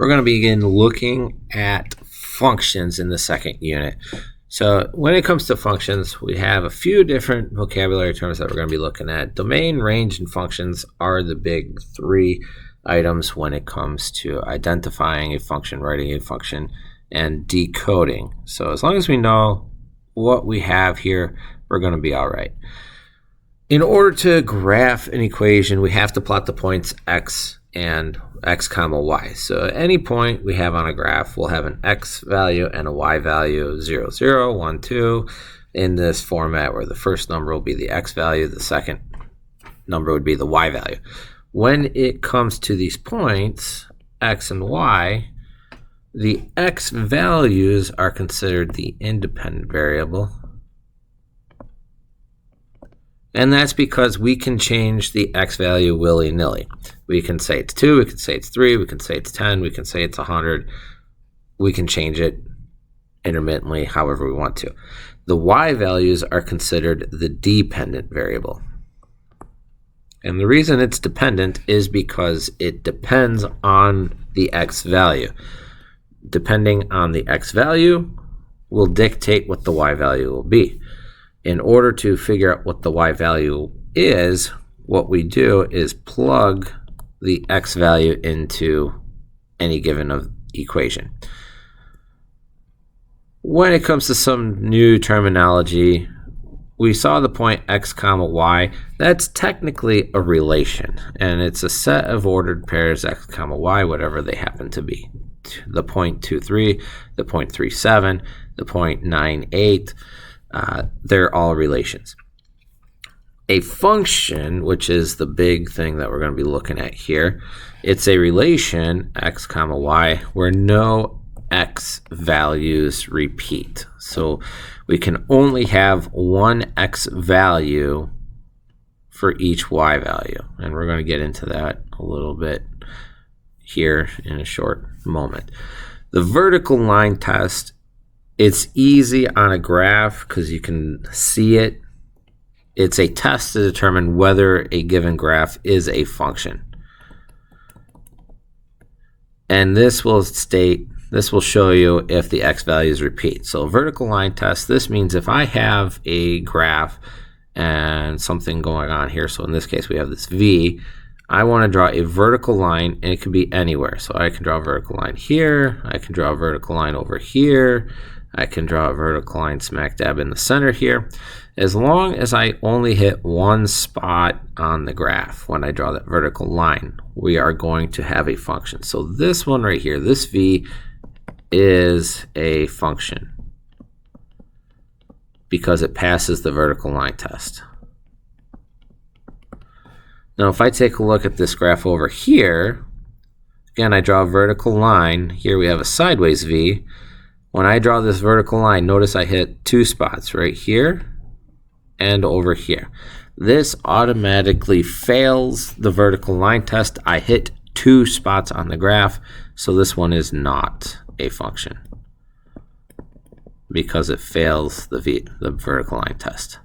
we're going to begin looking at functions in the second unit. So when it comes to functions, we have a few different vocabulary terms that we're going to be looking at. Domain, range, and functions are the big three items when it comes to identifying a function, writing a function, and decoding. So as long as we know what we have here, we're going to be all right. In order to graph an equation, we have to plot the points x and x comma y. So at any point we have on a graph, we'll have an x value and a y value, 0, 0, 1, 2, in this format where the first number will be the x value, the second number would be the y value. When it comes to these points, x and y, the x values are considered the independent variable. And that's because we can change the x value willy-nilly. We can say it's 2, we can say it's 3, we can say it's 10, we can say it's 100. We can change it intermittently however we want to. The y values are considered the dependent variable. And the reason it's dependent is because it depends on the x value. Depending on the x value will dictate what the y value will be. In order to figure out what the y value is, what we do is plug the x value into any given equation. When it comes to some new terminology, we saw the point x comma y. That's technically a relation, and it's a set of ordered pairs x comma y, whatever they happen to be. The 0.23, the 0.37, the 0.98, they're all relations. A function, which is the big thing that we're going to be looking at here, it's a relation, x comma y, where no x values repeat. So we can only have one x value for each y value. And we're going to get into that a little bit here in a short moment. The vertical line test, it's easy on a graph because you can see it. It's a test to determine whether a given graph is a function. And this will show you if the x values repeat. So vertical line test, this means if I have a graph and something going on here, so in this case we have this V, I want to draw a vertical line, and it can be anywhere. So I can draw a vertical line here, I can draw a vertical line over here, I can draw a vertical line smack dab in the center here. As long as I only hit one spot on the graph when I draw that vertical line, we are going to have a function. So this one right here, this V, is a function because it passes the vertical line test. Now if I take a look at this graph over here, again I draw a vertical line. Here we have a sideways V. When I draw this vertical line, notice I hit two spots right here and over here. This automatically fails the vertical line test. I hit two spots on the graph, so this one is not a function because it fails the vertical line test.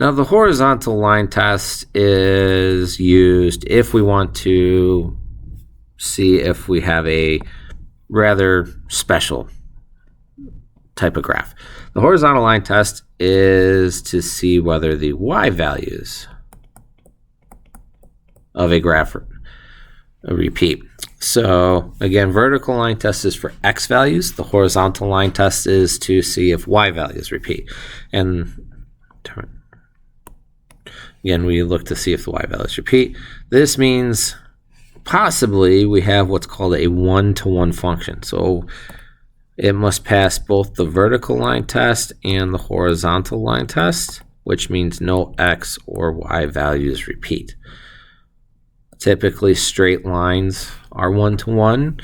Now the horizontal line test is used if we want to see if we have a rather special type of graph. The horizontal line test is to see whether the y values of a graph repeat. So again, vertical line test is for x values. The horizontal line test is to see if y values repeat. And again, we look to see if the y values repeat. This means possibly we have what's called a one-to-one function. So it must pass both the vertical line test and the horizontal line test, which means no x or y values repeat. Typically straight lines are one-to-one.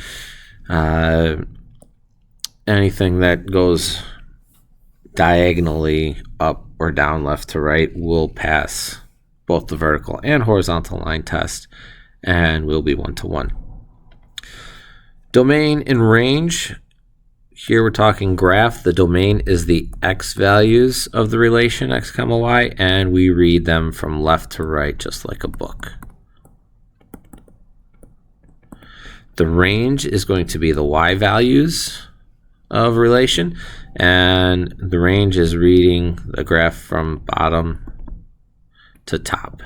Anything that goes diagonally up or down, left to right, will pass both the vertical and horizontal line test and will be one-to-one. Domain and range. Here we're talking graph. The domain is the x values of the relation x comma y, and we read them from left to right just like a book. The range is going to be the y values of relation, and the range is reading the graph from bottom to top.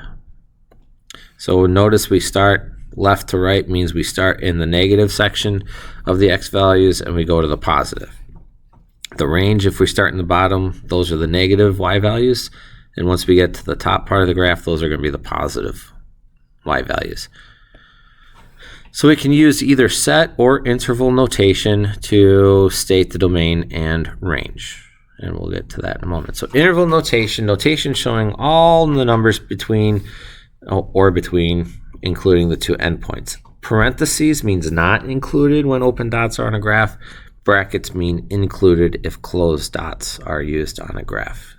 So notice we start left to right, means we start in the negative section of the x values and we go to the positive. The range, if we start in the bottom, those are the negative y values, and once we get to the top part of the graph, those are going to be the positive y values. So we can use either set or interval notation to state the domain and range, and we'll get to that in a moment. So interval notation showing all the numbers between, including the two endpoints. Parentheses means not included when open dots are on a graph. Brackets mean included if closed dots are used on a graph.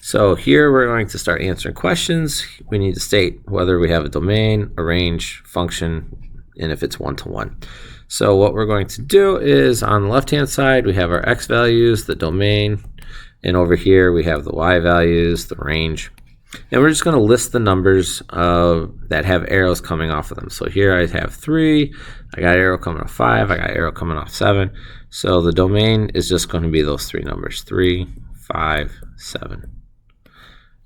So here we're going to start answering questions. We need to state whether we have a domain, a range, function, and if it's one-to-one. So what we're going to do is on the left-hand side, we have our x values, the domain, and over here we have the y values, the range. And we're just going to list the numbers that have arrows coming off of them. So here I have 3, I got arrow coming off 5, I got arrow coming off 7. So the domain is just going to be those 3 numbers, 3, 5, 7.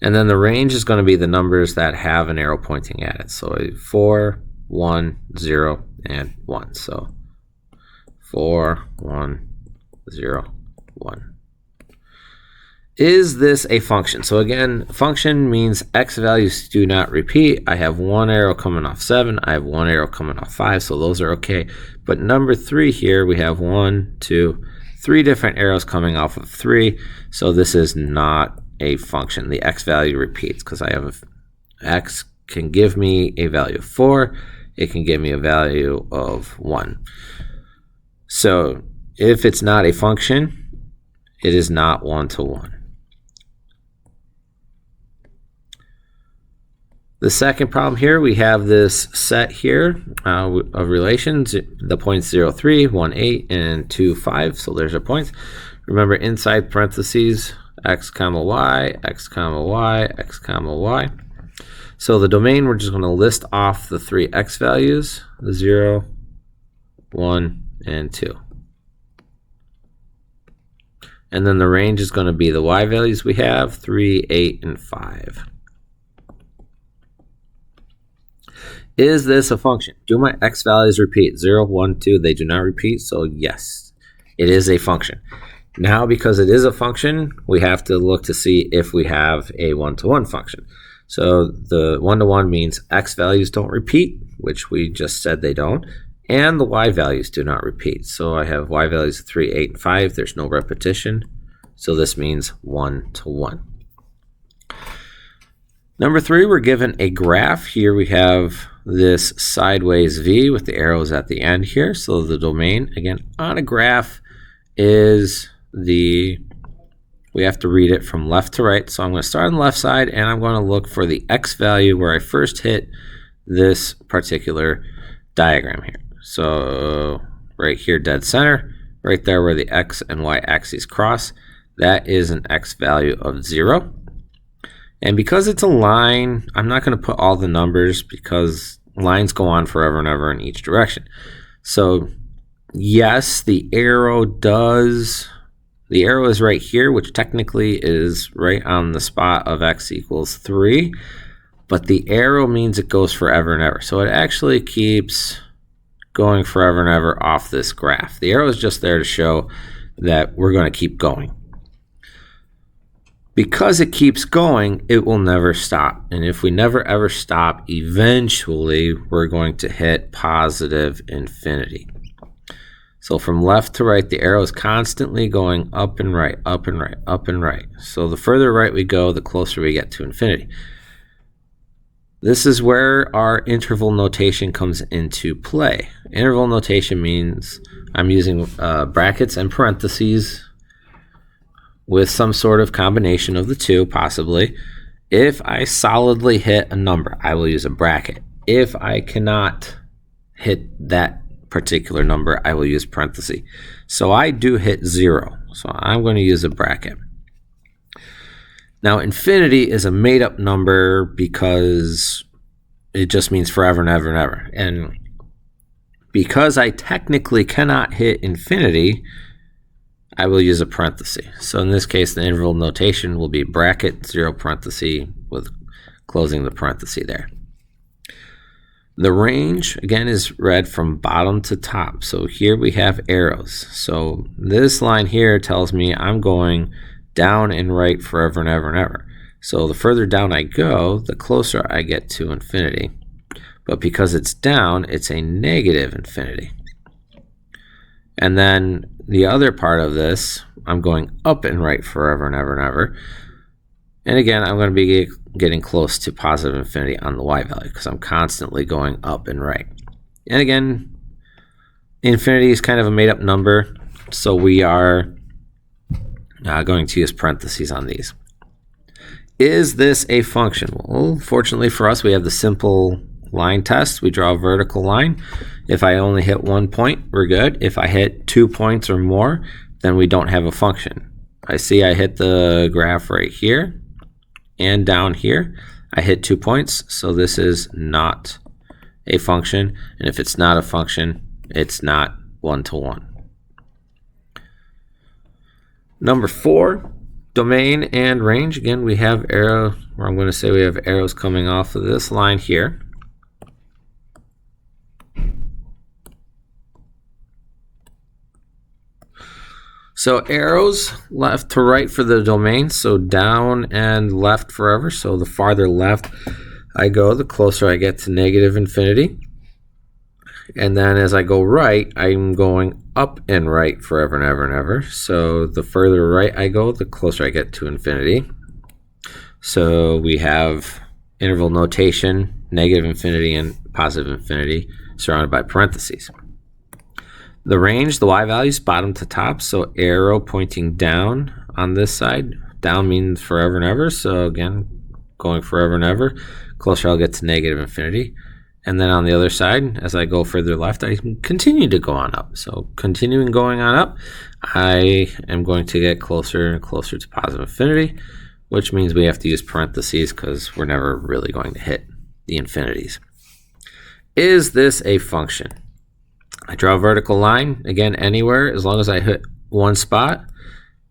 And then the range is going to be the numbers that have an arrow pointing at it. So 4, 1, 0, and 1. So 4, 1, 0, 1. Is this a function? So again, function means x values do not repeat. I have 1 arrow coming off 7. I have 1 arrow coming off 5. So those are okay. But number 3 here, we have 1, 2, 3 different arrows coming off of 3. So this is not a function. The x value repeats because I have x can give me a value of 4. It can give me a value of 1. So if it's not a function, it is not one-to-one. The second problem here, we have this set here of relations, the points 0, 3, 1, 8, and 2, 5. So there's our points. Remember, inside parentheses, x comma y, x comma y, x comma y. So the domain, we're just going to list off the 3 x values, 0, 1, and 2. And then the range is going to be the y values we have, 3, 8, and 5. Is this a function? Do my x values repeat? 0, 1, 2, they do not repeat, so yes, it is a function. Now, because it is a function, we have to look to see if we have a one-to-one function. So the one-to-one means x values don't repeat, which we just said they don't, and the y values do not repeat. So I have y values of 3, 8, and 5. There's no repetition, so this means one-to-one. Number 3, we're given a graph. Here we have this sideways V with the arrows at the end here. So the domain, again, on a graph is we have to read it from left to right. So I'm going to start on the left side, and I'm going to look for the x value where I first hit this particular diagram here. So right here, dead center, right there where the x and y axes cross, that is an x value of 0. And because it's a line, I'm not going to put all the numbers because lines go on forever and ever in each direction. So yes, the arrow is right here, which technically is right on the spot of x equals 3. But the arrow means it goes forever and ever. So it actually keeps going forever and ever off this graph. The arrow is just there to show that we're going to keep going. Because it keeps going, it will never stop. And if we never ever stop, eventually we're going to hit positive infinity. So from left to right, the arrow is constantly going up and right, up and right, up and right. So the further right we go, the closer we get to infinity. This is where our interval notation comes into play. Interval notation means I'm using brackets and parentheses with some sort of combination of the two, possibly. If I solidly hit a number, I will use a bracket. If I cannot hit that particular number, I will use parentheses. So I do hit 0, so I'm going to use a bracket. Now, infinity is a made-up number because it just means forever and ever and ever. And Because I technically cannot hit infinity, I will use a parenthesis. So in this case, the interval notation will be bracket 0 parenthesis with closing the parenthesis there. The range, again, is read from bottom to top. So here we have arrows. So this line here tells me I'm going down and right forever and ever and ever. So the further down I go, the closer I get to infinity. But because it's down, it's a negative infinity. And then the other part of this, I'm going up and right forever and ever and ever. And again, I'm going to be getting close to positive infinity on the y value because I'm constantly going up and right. And again, infinity is kind of a made-up number, so we are going to use parentheses on these. Is this a function? Well, fortunately for us, we have the simple line test. We draw a vertical line. If I only hit 1 point, we're good. If I hit 2 points or more, then we don't have a function. I see I hit the graph right here and down here. I hit 2 points, so this is not a function. And if it's not a function, it's not one-to-one. Number 4, domain and range. Again, we have arrow, or I'm going to say we have arrows coming off of this line here. So arrows left to right for the domain, so down and left forever. So the farther left I go, the closer I get to negative infinity. And then as I go right, I'm going up and right forever and ever and ever. So the further right I go, the closer I get to infinity. So we have interval notation, negative infinity and positive infinity, surrounded by parentheses. The range, the y values, bottom to top, so arrow pointing down on this side. Down means forever and ever, so again, going forever and ever. Closer I'll get to negative infinity. And then on the other side, as I go further left, I continue to go on up. So continuing going on up, I am going to get closer and closer to positive infinity, which means we have to use parentheses because we're never really going to hit the infinities. Is this a function? I draw a vertical line, again, anywhere, as long as I hit one spot,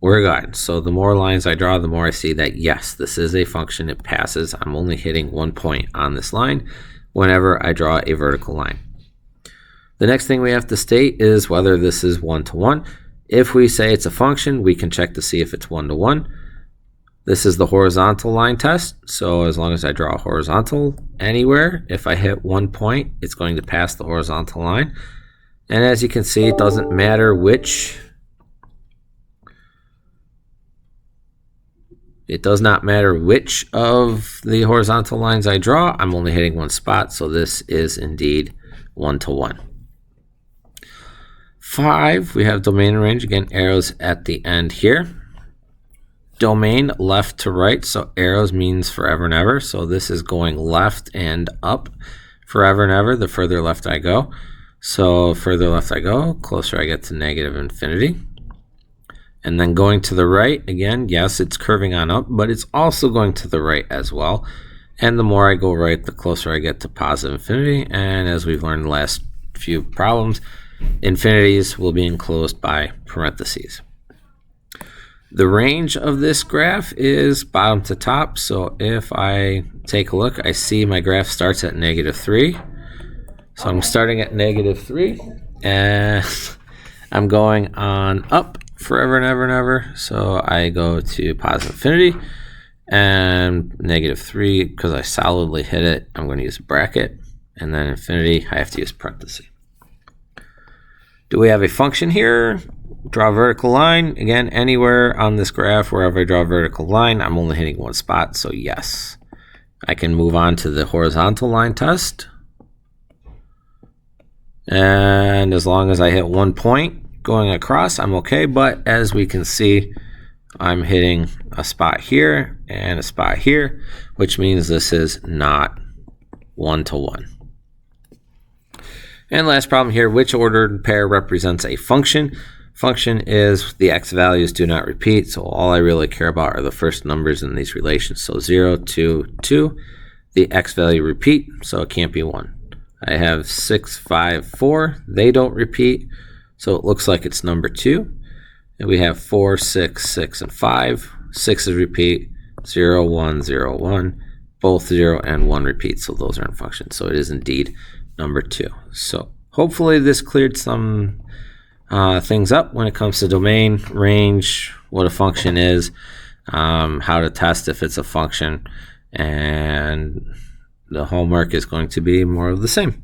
we're good. So the more lines I draw, the more I see that, yes, this is a function. It passes. I'm only hitting 1 point on this line whenever I draw a vertical line. The next thing we have to state is whether this is one-to-one. If we say it's a function, we can check to see if it's one-to-one. This is the horizontal line test. So as long as I draw a horizontal anywhere, if I hit 1 point, it's going to pass the horizontal line. And as you can see, it doesn't matter which. It does not matter which of the horizontal lines I draw. I'm only hitting one spot, so this is indeed one-to-one. 5, we have domain and range. Again, arrows at the end here. Domain left to right, so arrows means forever and ever. So this is going left and up forever and ever, the further left I go. So further left I go, closer I get to negative infinity. And then going to the right, again, yes, it's curving on up, but it's also going to the right as well. And the more I go right, the closer I get to positive infinity. And as we've learned in the last few problems, infinities will be enclosed by parentheses. The range of this graph is bottom to top. So if I take a look, I see my graph starts at -3. So I'm starting at -3 and I'm going on up forever and ever and ever. So I go to positive infinity and -3, because I solidly hit it, I'm going to use a bracket, and then infinity, I have to use parentheses. Do we have a function here? Draw a vertical line. Again, anywhere on this graph, wherever I draw a vertical line, I'm only hitting one spot, so yes. I can move on to the horizontal line test. And as long as I hit 1 point going across, I'm okay. But as we can see, I'm hitting a spot here and a spot here, which means this is not one-to-one. And last problem here, which ordered pair represents a function? Function is the x values do not repeat, so all I really care about are the first numbers in these relations. So 0, 2, 2, the x value repeat, so it can't be 1. I have 6, 5, 4. They don't repeat, so it looks like it's number 2. And we have 4, 6, 6, and 5. 6 is repeat, 0, 1, 0, 1. Both 0 and 1 repeat, so those are in function. So it is indeed number 2. So hopefully this cleared some things up when it comes to domain, range, what a function is, how to test if it's a function, and the homework is going to be more of the same.